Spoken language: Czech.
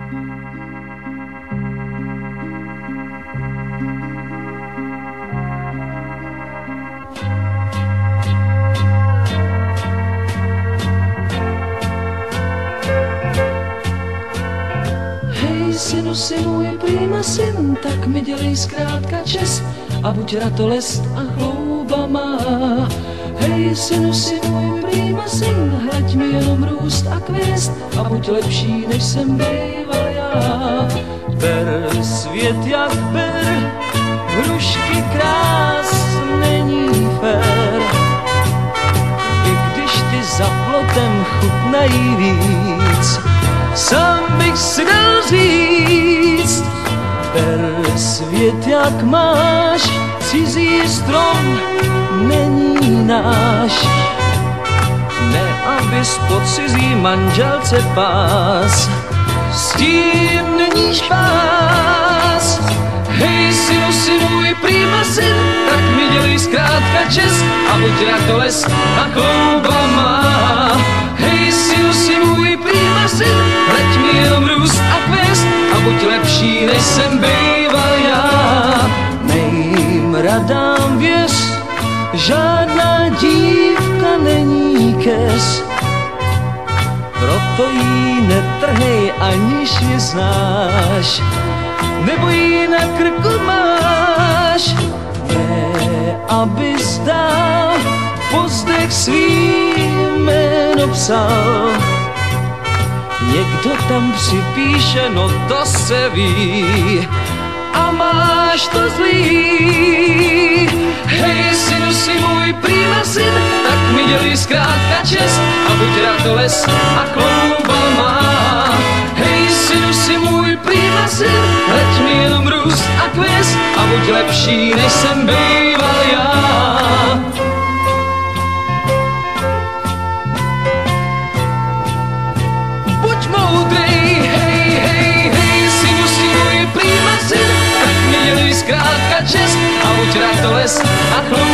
Synu si můj prýma syn, tak mi dělej zkrátka čest a buď ratolest a chlouba má. Hej, synu si můj prýma syn, hleď mi jenom růst a kvěst a buď lepší, než jsem býval já. Ber svět jak ber, hrušky krás není fér, i když ty za plotem chutnají víc. Sám bych si dal říct, ber svět jak máš, cizí strom není náš. Ne, abys po cizí manželce pás, s tím není špás. Hej, synu si můj prýma syn, tak mi dělej zkrátka čest a buď ratolest a chlouba má. Hej, synu si můj prýma syn, hleď mi jenom růst a kvěst a buď lepší, než jsem býval já. Mým radám věř, žádná dívka není kes, proto jí netrhej, aniž ji znáš, nebo ji na krku máš. Ne, abys dál pozdech svý jméno psal, někdo tam připíše, no to se ví, a máš to zlý. Hej, synu si můj prýma syn, tak mi dělej zkrátka čest a buď ratolest a chlouba má. Hej, synu si můj prýma syn, hleď mi jenom růst a kvěst a buď lepší, než jsem býval já. Buď moudrej, hej, hej, hej, synu si můj prýma syn, tak mi dělej zkrátka čest a buď ratolest a chlouba.